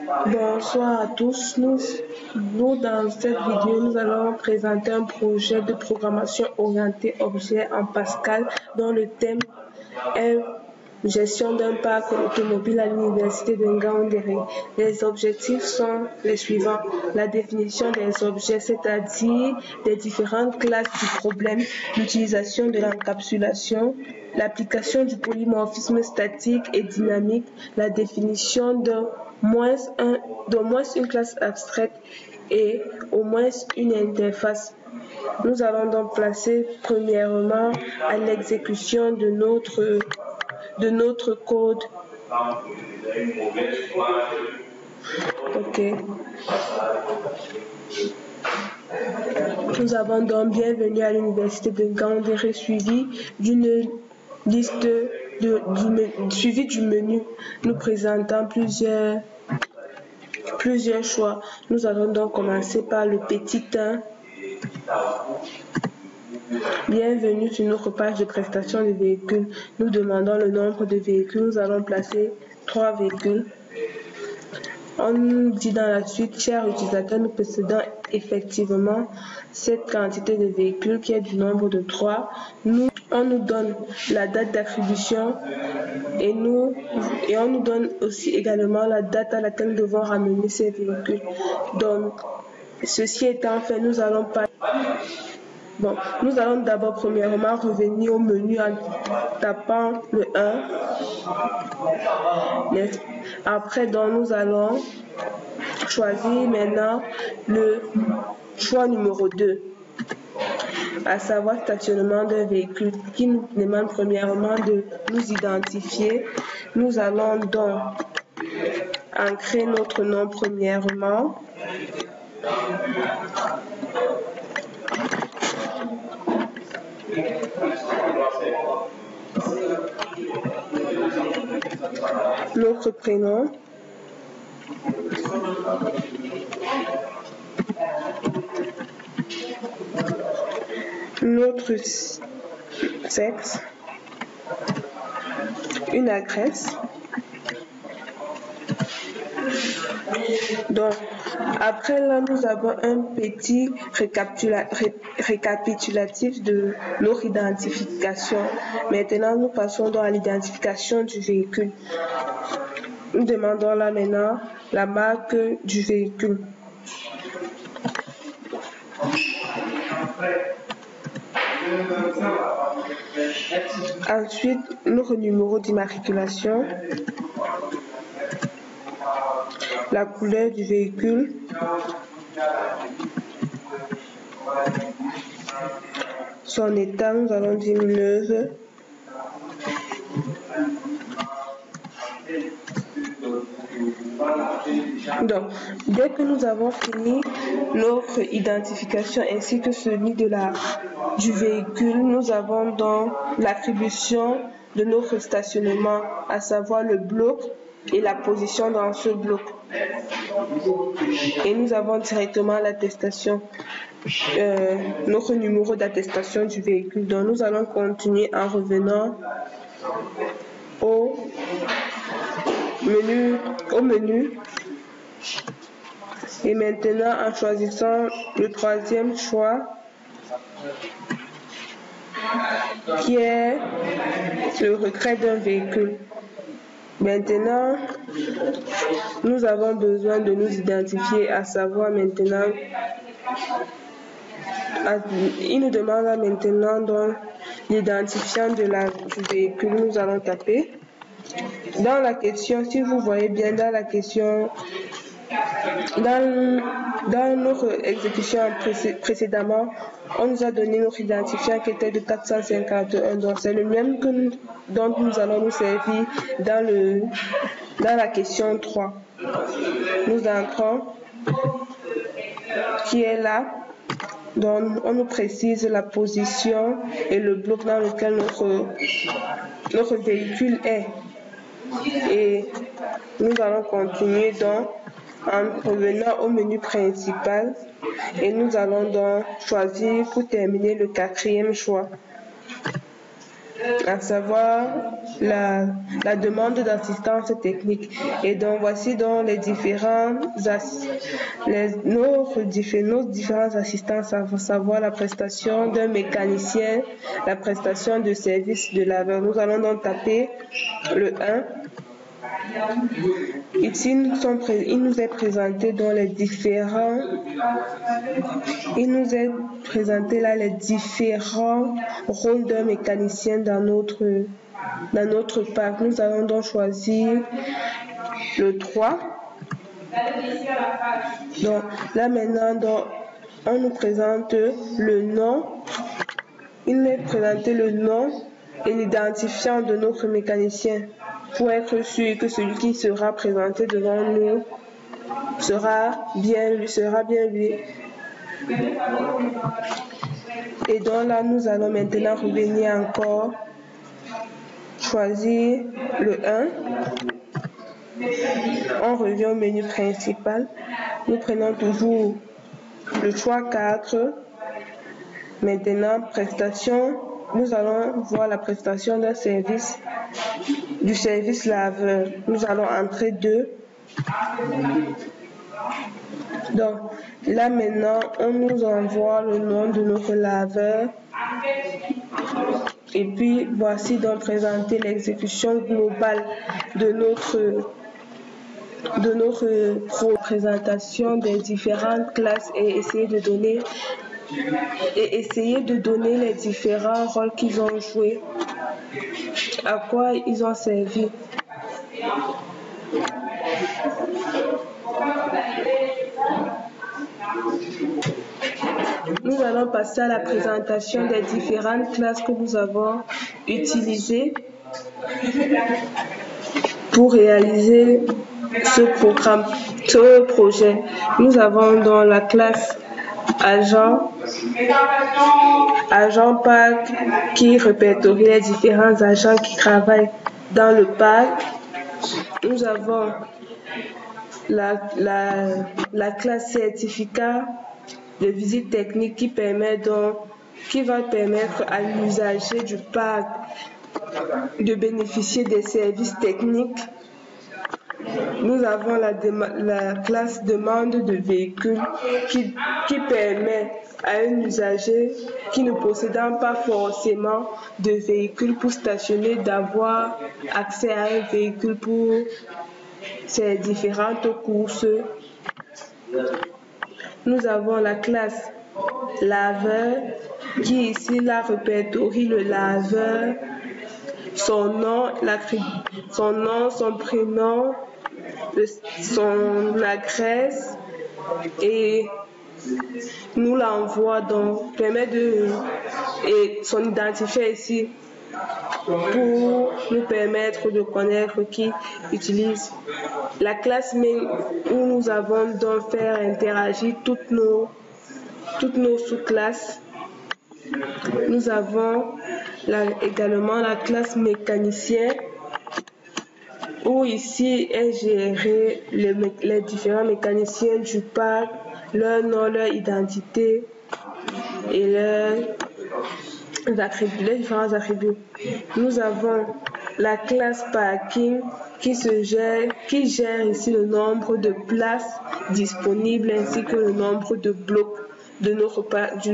Bonsoir à tous. Nous, dans cette vidéo, nous allons présenter un projet de programmation orientée objet en Pascal dont le thème est gestion d'un parc automobile à l'université de Ngaoundéré. Les objectifs sont les suivants. La définition des objets, c'est-à-dire des différentes classes du problème, l'utilisation de l'encapsulation, l'application du polymorphisme statique et dynamique, la définition d'au moins une classe abstraite et au moins une interface. Nous allons donc placer premièrement à l'exécution de notre code. Ok. Nous avons donc bienvenue à l'université de Ngaoundéré suivi d'une liste suivi du menu nous présentant plusieurs choix. Nous allons donc commencer par le petit 1. Bienvenue sur notre page de prestation de véhicules. Nous demandons le nombre de véhicules. Nous allons placer 3 véhicules. On nous dit dans la suite, cher utilisateur, nous possédons effectivement cette quantité de véhicules qui est du nombre de 3. On nous donne la date d'attribution et on nous donne aussi également la date à laquelle nous devons ramener ces véhicules. Donc, ceci étant fait, nous allons d'abord premièrement revenir au menu en tapant le 1. Après, donc, nous allons choisir maintenant le choix numéro 2, à savoir stationnement d'un véhicule, qui nous demande premièrement de nous identifier. Nous allons donc ancrer notre nom premièrement. Notre prénom. Notre sexe. Une adresse. Donc, après là, nous avons un petit récapitulatif de notre identification. Maintenant, nous passons donc à l'identification du véhicule. Nous demandons là maintenant la marque du véhicule. Ensuite, notre numéro d'immatriculation, la couleur du véhicule, son état, nous allons dire neuve. Donc, dès que nous avons fini notre identification ainsi que celui du véhicule, nous avons donc l'attribution de notre stationnement, à savoir le bloc et la position dans ce bloc. Et nous avons directement l'attestation, notre numéro d'attestation du véhicule. Donc, nous allons continuer en revenant au menu et maintenant en choisissant le 3e choix qui est le retrait d'un véhicule. Maintenant, nous avons besoin de nous identifier, à savoir maintenant, il nous demande maintenant donc l'identifiant du véhicule. Nous allons taper. Dans la question, si vous voyez bien dans la question, dans notre exécution précédemment, on nous a donné notre identifiant qui était de 451. Donc c'est le même dont nous allons nous servir dans la question 3. Nous entrons qui est là. Donc on nous précise la position et le bloc dans lequel notre véhicule est. Et nous allons continuer donc en revenant au menu principal et nous allons donc choisir pour terminer le 4e choix. à savoir la demande d'assistance technique. Et donc voici donc nos différentes assistances, à savoir la prestation d'un mécanicien, la prestation de service de laveur. Nous allons donc taper le 1. Ici, il nous est présenté dans les différents rôles d'un mécanicien dans notre parc. Nous allons donc choisir le 3. Donc là maintenant, on nous présente le nom. Il nous est présenté le nom et l'identifiant de notre mécanicien pour être sûr que celui qui sera présenté devant nous sera bien lui. Et donc là, nous allons maintenant revenir encore, choisir le 1. On revient au menu principal. Nous prenons toujours le choix 4. Maintenant, prestation. Nous allons voir la prestation du service laveur. Nous allons entrer 2. Donc, là maintenant, on nous envoie le nom de notre laveur. Et puis, voici donc présenter l'exécution globale de notre présentation des différentes classes et essayer de donner les différents rôles qu'ils ont joués, à quoi ils ont servi. Nous allons passer à la présentation des différentes classes que nous avons utilisées pour réaliser ce projet. Nous avons dans la classe agent parc qui répertorie les différents agents qui travaillent dans le parc. Nous avons la classe certificat de visite technique qui va permettre à l'usager du parc de bénéficier des services techniques. Nous avons la classe demande de véhicule qui permet à un usager qui ne possédant pas forcément de véhicule pour stationner d'avoir accès à un véhicule pour ses différentes courses. Nous avons la classe laveur qui ici la répertorie le laveur, son nom, son prénom, son adresse et nous l'envoie donc et son identifiant ici pour nous permettre de connaître qui utilise. La classe main où nous avons donc faire interagir toutes nos sous-classes. Nous avons également la classe mécanicien où ici est géré les différents mécaniciens du parc, leur nom, leur identité et les différents attributs. Nous avons la classe parking qui gère ici le nombre de places disponibles ainsi que le nombre de blocs de notre parc,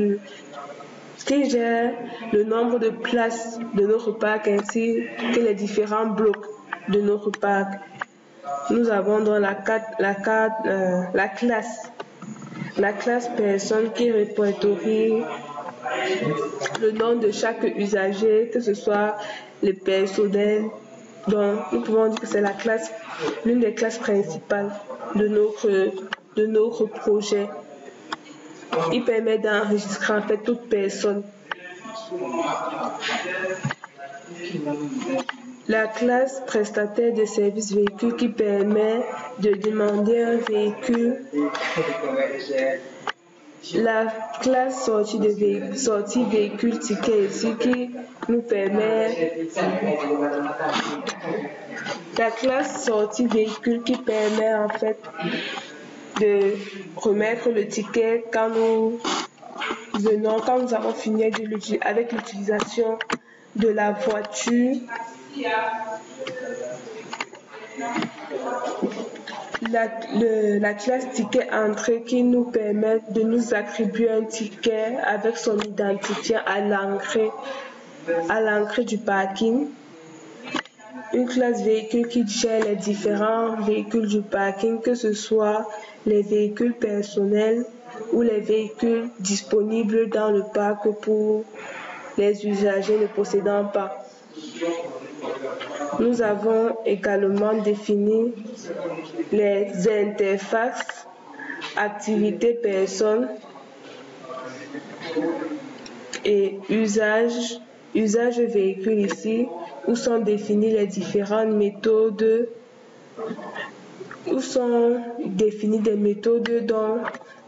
qui gère le nombre de places de notre parc ainsi que les différents blocs de notre parc. Nous avons dans la classe personne qui répertorie le nom de chaque usager, que ce soit le personnel. Donc, nous pouvons dire que c'est l'une des classes principales de notre projet. Il permet d'enregistrer en fait toute personne. La classe prestataire de services véhicules qui permet de demander un véhicule. La classe sortie véhicule ticket ici qui nous permet. La classe sortie véhicule qui permet en fait de remettre le ticket quand nous avons fini avec l'utilisation de la voiture, la classe ticket entrée qui nous permet de nous attribuer un ticket avec son identifiant à l'entrée du parking. Une classe véhicule qui gère les différents véhicules du parking, que ce soit les véhicules personnels ou les véhicules disponibles dans le parc pour les usagers ne possédant pas. Nous avons également défini les interfaces activités personnes et usage véhicule ici, où sont définies les différentes méthodes, des méthodes dont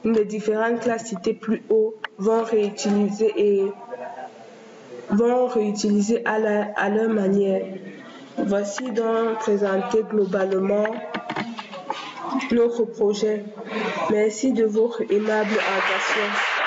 les différentes classes citées plus haut vont réutiliser à leur manière. Voici donc présenté globalement notre projet. Merci de votre aimable attention.